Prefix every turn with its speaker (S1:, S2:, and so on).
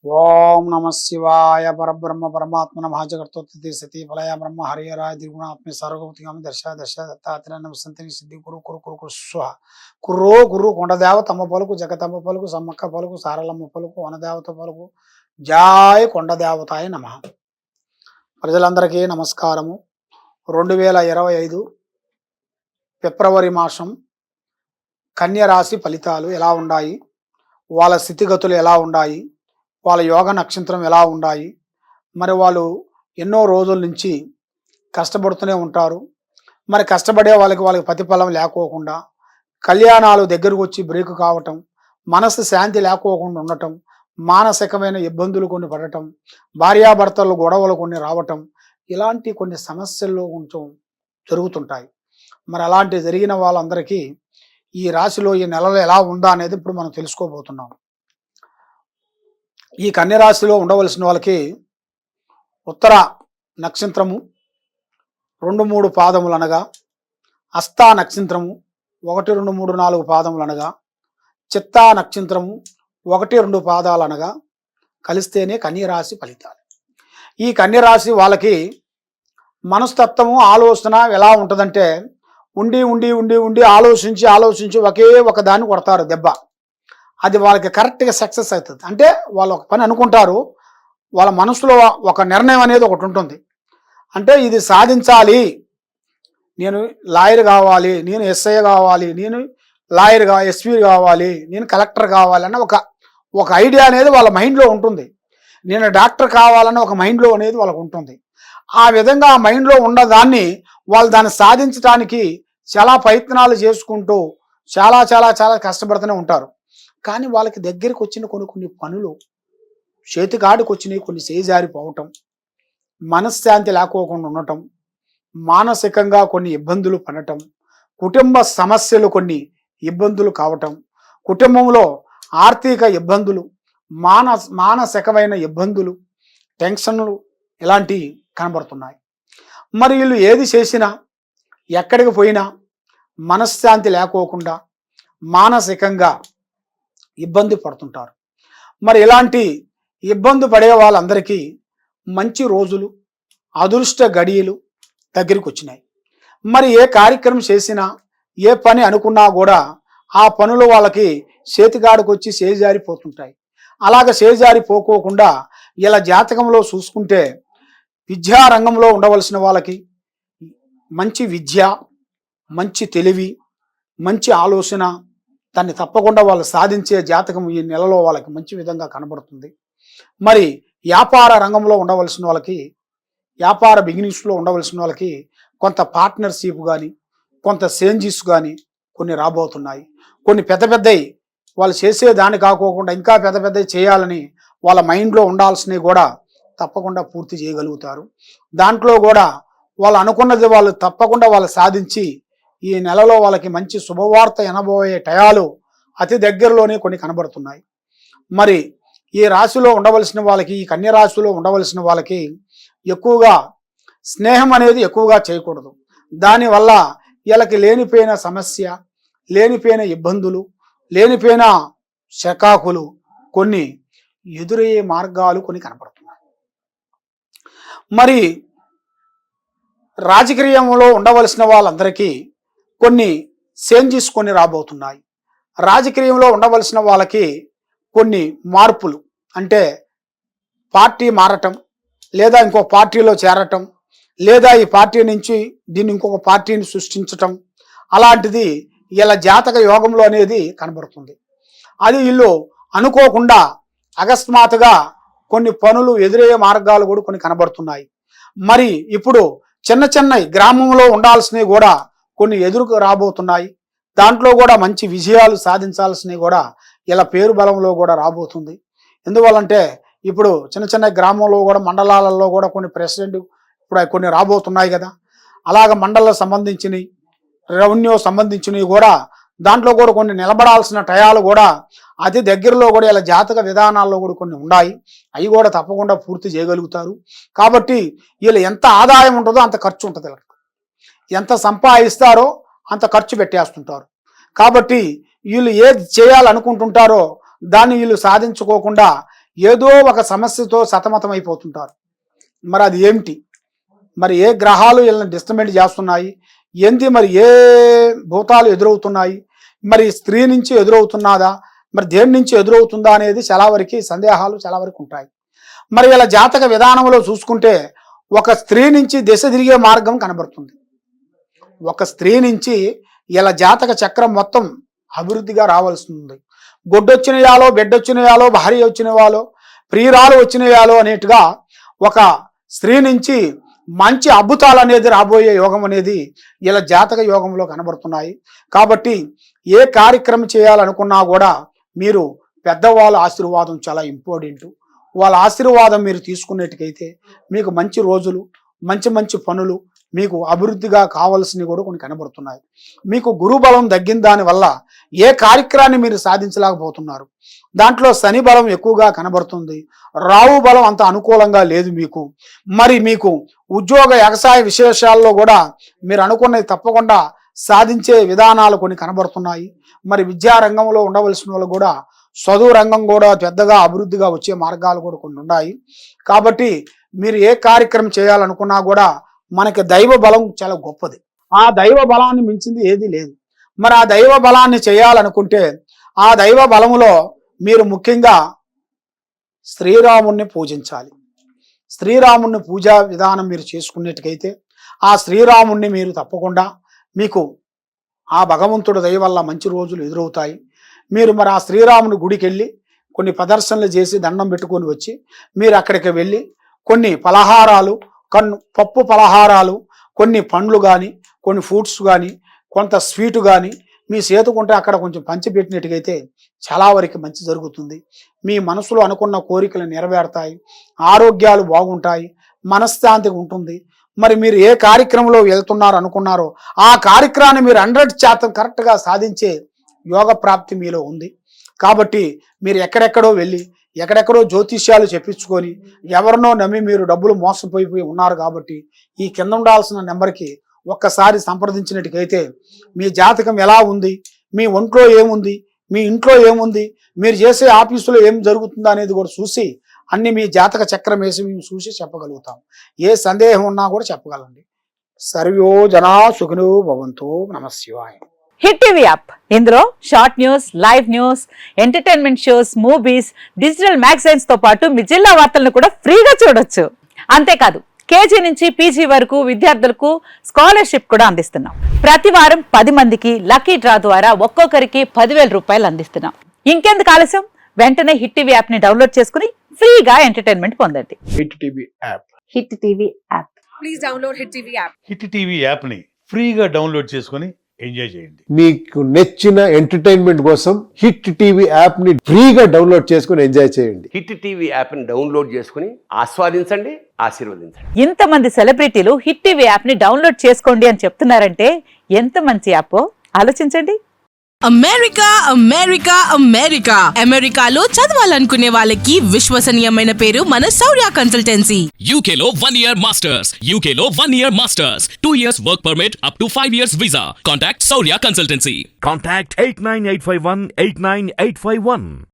S1: ఓం నమ శివాయ పరబ్రహ్మ పరమాత్మ నమః జగత్తోత్పత్తి స్థితి ఫలయ బ్రహ్మ హరిహరాయ దిగుణాత్మ సర్వగౌతిగామి దర్శ దత్తాత్రేయ సంతిని సిద్ధి కురు కురు కురు కురు స్వ కుర్రో గురు కొండదేవత అమ్మ పలుకు జగతమ్మ పలుకు సమ్మక్క పలుకు సారలమ్మ పలుకు వనదేవత పలుకు జాయ కొండదేవతాయ నమః. ప్రజలందరికీ నమస్కారము. 2025 ఫిబ్రవరి మాసం కన్య రాశి ఫలితాలు ఎలా ఉన్నాయి, వాళ్ళ స్థితిగతులు ఎలా ఉన్నాయి, వాళ్ళ యోగ నక్షత్రం ఎలా ఉన్నాయి, మరి వాళ్ళు ఎన్నో రోజుల నుంచి కష్టపడుతూనే ఉంటారు. మరి కష్టపడే వాళ్ళకి ప్రతిఫలం లేకోకుండా, కళ్యాణాలు దగ్గరకు వచ్చి బ్రేక్ కావటం, మనసు శాంతి లేకోకుండా ఉండటం, మానసికమైన ఇబ్బందులు కొన్ని పడటం, భార్యాభర్తలు గొడవలు కొన్ని రావటం, ఇలాంటి కొన్ని సమస్యల్లో కొంచెం జరుగుతుంటాయి. మరి అలాంటి జరిగిన వాళ్ళందరికీ ఈ రాశిలో ఈ నెలలో ఎలా ఉందా అనేది ఇప్పుడు మనం తెలుసుకోబోతున్నాం. ఈ కన్యరాశిలో ఉండవలసిన వాళ్ళకి ఉత్తర నక్షత్రము 2-3 పాదములు అనగా, హస్తా నక్షత్రము 1-2-3-4 పాదములు అనగా, చిత్తా నక్షత్రము 1-2 పాదాలు అనగా కలిస్తేనే కన్యరాశి ఫలితాలు. ఈ కన్యరాశి వాళ్ళకి మనస్తత్వము ఆలోచన ఎలా ఉంటుందంటే, ఉండి ఉండి ఉండి ఉండి ఆలోచించి ఒకే ఒక దాన్ని కొడతారు దెబ్బ. అది వాళ్ళకి కరెక్ట్గా సక్సెస్ అవుతుంది. అంటే వాళ్ళు ఒక పని అనుకుంటారు, వాళ్ళ మనసులో ఒక నిర్ణయం అనేది ఒకటి ఉంటుంది. అంటే ఇది సాధించాలి, నేను లాయర్ కావాలి, నేను ఎస్ఐ కావాలి, నేను ఎస్పీ కావాలి, నేను కలెక్టర్ కావాలన్న ఒక ఐడియా అనేది వాళ్ళ మైండ్లో ఉంటుంది. నేను డాక్టర్ కావాలన్న ఒక మైండ్లో అనేది వాళ్ళకు ఉంటుంది. ఆ విధంగా ఆ మైండ్లో ఉన్నదాన్ని వాళ్ళు దాన్ని సాధించడానికి చాలా ప్రయత్నాలు చేసుకుంటూ చాలా చాలా చాలా కష్టపడుతూనే ఉంటారు. కానీ వాళ్ళకి దగ్గరికి వచ్చిన కొన్ని పనులు చేతికాడికి వచ్చినాయి, కొన్ని చేజారిపోవటం, మనశ్శాంతి లేకోకుండా ఉండటం, మానసికంగా కొన్ని ఇబ్బందులు పడటం, కుటుంబ సమస్యలు కొన్ని ఇబ్బందులు కావటం, కుటుంబంలో ఆర్థిక ఇబ్బందులు, మానసికమైన ఇబ్బందులు, టెన్షన్లు ఇలాంటివి కనబడుతున్నాయి. మరి వీళ్ళు ఏది చేసినా, ఎక్కడికి పోయినా మనశ్శాంతి లేకోకుండా మానసికంగా ఇబ్బంది పడుతుంటారు. మరి ఇలాంటి ఇబ్బంది పడే వాళ్ళందరికీ మంచి రోజులు, అదృష్ట గడియలు దగ్గరికి వచ్చినాయి. మరి ఏ కార్యక్రమం చేసినా, ఏ పని అనుకున్నా కూడా ఆ పనులు వాళ్ళకి చేతిగాడికి వచ్చి చేజారిపోతుంటాయి. అలాగ చేజారిపోకోకుండా ఇలా జాతకంలో చూసుకుంటే, విద్యారంగంలో ఉండవలసిన వాళ్ళకి మంచి విద్య, మంచి తెలివి, మంచి ఆలోచన, దాన్ని తప్పకుండా వాళ్ళు సాధించే జాతకం ఈ నెలలో వాళ్ళకి మంచి విధంగా కనబడుతుంది. మరి వ్యాపార రంగంలో ఉండవలసిన వాళ్ళకి, వ్యాపార బిగినింగ్స్లో ఉండవలసిన వాళ్ళకి కొంత పార్ట్నర్షిప్ కానీ, కొంత చేంజెస్ కానీ కొన్ని రాబోతున్నాయి. కొన్ని పెద్దవి వాళ్ళు చేసేదాన్ని కాకోకుండా ఇంకా పెద్దవి చేయాలని వాళ్ళ మైండ్లో ఉండాల్సినవి కూడా తప్పకుండా పూర్తి చేయగలుగుతారు. దాంట్లో కూడా వాళ్ళు అనుకున్నది వాళ్ళు తప్పకుండా వాళ్ళు సాధించి ఈ నెలలో వాళ్ళకి మంచి శుభవార్త వినబోయే టయాలు అతి దగ్గరలోనే కొన్ని కనబడుతున్నాయి. మరి ఈ రాశిలో ఉండవలసిన వాళ్ళకి, ఈ కన్య రాశిలో ఉండవలసిన వాళ్ళకి ఎక్కువగా స్నేహం అనేది ఎక్కువగా చేయకూడదు. దానివల్ల వీళ్ళకి లేనిపోయిన సమస్య, లేనిపోయిన ఇబ్బందులు, లేనిపోయిన శకాకులు కొన్ని ఎదురయ్యే మార్గాలు కొన్ని కనబడుతున్నాయి. మరి రాజకీయంలో ఉండవలసిన వాళ్ళందరికీ కొన్ని చేంజెస్ కొన్ని రాబోతున్నాయి. రాజకీయంలో ఉండవలసిన వాళ్ళకి కొన్ని మార్పులు, అంటే పార్టీ మారటం, లేదా ఇంకో పార్టీలో చేరటం, లేదా ఈ పార్టీ నుంచి దీన్ని ఇంకొక పార్టీని సృష్టించటం, అలాంటిది ఇలా జాతక యోగంలో అనేది కనబడుతుంది. అది వీళ్ళు అనుకోకుండా అకస్మాత్తుగా కొన్ని పనులు ఎదురయ్యే మార్గాలు కూడా కొన్ని కనబడుతున్నాయి. మరి ఇప్పుడు చిన్న గ్రామంలో ఉండాల్సినవి కూడా కొన్ని ఎదురుకు రాబోతున్నాయి. దాంట్లో కూడా మంచి విజయాలు సాధించాల్సినవి కూడా ఇలా పేరు బలంలో కూడా రాబోతుంది. ఎందువల్లంటే ఇప్పుడు చిన్న గ్రామంలో కూడా, మండలాలలో కూడా కొన్ని ప్రెసిడెంట్ ఇప్పుడు కొన్ని రాబోతున్నాయి కదా. అలాగ మండలం సంబంధించినవి, రెవెన్యూ సంబంధించినవి కూడా దాంట్లో కూడా కొన్ని నిలబడాల్సిన టయాలు కూడా అతి దగ్గరలో కూడా ఇలా జాతక విధానాల్లో కూడా కొన్ని ఉన్నాయి. అవి కూడా తప్పకుండా పూర్తి చేయగలుగుతారు. కాబట్టి వీళ్ళు ఎంత ఆదాయం ఉంటుందో అంత ఖర్చు ఉంటుంది. ఎంత సంపాదిస్తారో అంత ఖర్చు పెట్టేస్తుంటారు. కాబట్టి వీళ్ళు ఏది చేయాలనుకుంటుంటారో దాన్ని వీళ్ళు సాధించుకోకుండా ఏదో ఒక సమస్యతో సతమతమైపోతుంటారు. మరి అది ఏమిటి, మరి ఏ గ్రహాలు వీళ్ళని డిస్టర్బెంట్ చేస్తున్నాయి, ఏంటి, మరి ఏ భూతాలు ఎదురవుతున్నాయి, మరి స్త్రీ నుంచి ఎదురవుతున్నదా, మరి దేని నుంచి ఎదురవుతుందా అనేది చాలా వరకు సందేహాలు చాలా వరకు ఉంటాయి. మరి ఇలా జాతక విధానంలో చూసుకుంటే ఒక స్త్రీ నుంచి దిశ తిరిగే మార్గం కనబడుతుంది. ఒక స్త్రీ నుంచి ఇలా జాతక చక్రం మొత్తం అభివృద్ధిగా రావాల్సి ఉంది. గొడ్డొచ్చినయాలో, బిడ్డొచ్చినయాలో, భార్య వచ్చినవాలో, ప్రియురాలు వచ్చినయాలో అనేట్టుగా ఒక స్త్రీ నుంచి మంచి అద్భుతాలు అనేది రాబోయే యోగం అనేది ఇలా జాతక యోగంలో కనబడుతున్నాయి. కాబట్టి ఏ కార్యక్రమం చేయాలనుకున్నా కూడా మీరు పెద్దవాళ్ళ ఆశీర్వాదం చాలా ఇంపార్టెంట్. వాళ్ళ ఆశీర్వాదం మీరు తీసుకునేట్టుకైతే మీకు మంచి రోజులు, మంచి మంచి పనులు, మీకు అభివృద్ధిగా కావాల్సినవి కూడా కొన్ని కనబడుతున్నాయి. మీకు గురుబలం తగ్గిన దానివల్ల ఏ కార్యక్రమాన్ని మీరు సాధించలేకపోతున్నారు. దాంట్లో శని బలం ఎక్కువగా కనబడుతుంది. రాహు బలం అంత అనుకూలంగా లేదు మీకు. మరి మీకు ఉద్యోగ వ్యవసాయ విశేషాల్లో కూడా మీరు అనుకున్నది తప్పకుండా సాధించే విధానాలు కొన్ని కనబడుతున్నాయి. మరి విద్యారంగంలో ఉండవలసిన వాళ్ళు కూడా చదువు రంగం కూడా పెద్దగా అభివృద్ధిగా వచ్చే మార్గాలు కూడా కొన్ని ఉన్నాయి. కాబట్టి మీరు ఏ కార్యక్రమం చేయాలనుకున్నా కూడా మనకి దైవ బలం చాలా గొప్పది. ఆ దైవ బలాన్ని మించింది ఏది లేదు. మరి ఆ దైవ బలాన్ని చేయాలనుకుంటే ఆ దైవ బలములో మీరు ముఖ్యంగా శ్రీరాముణ్ణి పూజించాలి. శ్రీరాముణ్ణి పూజా విధానం మీరు చేసుకునేట్టుకైతే ఆ శ్రీరాముణ్ణి మీరు తప్పకుండా మీకు ఆ భగవంతుడి దయ వల్ల మంచి రోజులు ఎదురవుతాయి. మీరు మరి ఆ శ్రీరాముని గుడికి వెళ్ళి కొన్ని ప్రదర్శనలు చేసి దండం పెట్టుకొని వచ్చి మీరు అక్కడికి వెళ్ళి కొన్ని పలహారాలు, పప్పు పలహారాలు, కొన్ని పండ్లు కానీ, కొన్ని ఫ్రూట్స్ కానీ, కొంత స్వీటు కానీ మీ చేతుకుంటే అక్కడ కొంచెం పంచిపెట్టినట్టుగైతే చాలా వరకు మంచి జరుగుతుంది. మీ మనసులో అనుకున్న కోరికలు నెరవేరుతాయి, ఆరోగ్యాలు బాగుంటాయి, మనశ్శాంతిగా ఉంటుంది. మరి మీరు ఏ కార్యక్రమంలో వెళ్తున్నారు అనుకున్నారో ఆ కార్యక్రమాన్ని మీరు 100% కరెక్ట్గా సాధించే యోగ ప్రాప్తి మీలో ఉంది. కాబట్టి మీరు ఎక్కడెక్కడో వెళ్ళి ఎక్కడెక్కడో జ్యోతిష్యాలు చెప్పించుకొని ఎవరినో నమ్మి మీరు డబ్బులు మోసపోయిపోయి ఉన్నారు. కాబట్టి ఈ కింద ఉండాల్సిన నెంబర్కి ఒక్కసారి సంప్రదించినట్టుకైతే మీ జాతకం ఎలా ఉంది, మీ ఒంట్లో ఏముంది, మీ ఇంట్లో ఏముంది, మీరు చేసే ఆఫీసులో ఏం జరుగుతుందో అనేది కూడా చూసి అన్ని మీ జాతక చక్రం వేసి మేము చూసి చెప్పగలుగుతాం. ఏ సందేహం ఉన్నా కూడా చెప్పగలండి. సర్వో జనా సుఖినో భవంతు. నమఃశివాయ.
S2: హిట్ టీవీ యాప్, ఇందులో short news, live news, entertainment shows, movies, digital magazines తో పాటు మీ జిల్లా వార్తలను కూడా ఫ్రీగా చూడొచ్చు. అంతేకాదు కేజీ నుంచి పీజీ వరకు విద్యార్థులకు స్కాలర్షిప్ కూడా అందిస్తున్నాం. ప్రతి వారం 10 మందికి లక్కీ డ్రా ద్వారా ఒక్కొక్కరికి 10,000 రూపాయలు అందిస్తున్నాం. ఇంకెందుకు ఆలస్యం, వెంటనే హిట్ టీవీ యాప్ ని డౌన్లోడ్ చేసుకుని ఫ్రీగా ఎంటర్టైన్మెంట్ పొందండి.
S1: Hit TV app.
S2: Hit TV app.
S3: Please download hit TV app.
S4: Hit TV app ని ఫ్రీగా డౌన్లోడ్ చేసుకొని ఎంజాయ్ చేయండి.
S5: మీకు నచ్చిన ఎంటర్టైన్మెంట్ కోసం హిట్ టీవీ యాప్ ని ఫ్రీగా డౌన్లోడ్ చేసుకుని ఎంజాయ్ చేయండి.
S6: హిట్ టీవీ యాప్ ని డౌన్లోడ్ చేసుకుని ఆస్వాదించండి, ఆశీర్వదించండి.
S2: ఇంతమంది సెలబ్రిటీలు హిట్ టీవీ యాప్ ని డౌన్లోడ్ చేసుకోండి అని చెప్తున్నారంటే ఎంత మంచి యాప్ ఆలోచించండి.
S3: అమెరికా అమెరికా అమెరికా అమెరికాలో చదవాలనుకునే వాళ్ళకి విశ్వసనీయమైన పేరు మన శౌర్య కన్సల్టెన్సీ.
S7: UK లో 1 year masters. UK లో 1 year masters. 2 years work permit up to 5 years visa. Contact Saurya Consultancy.
S8: Contact 89851 89851.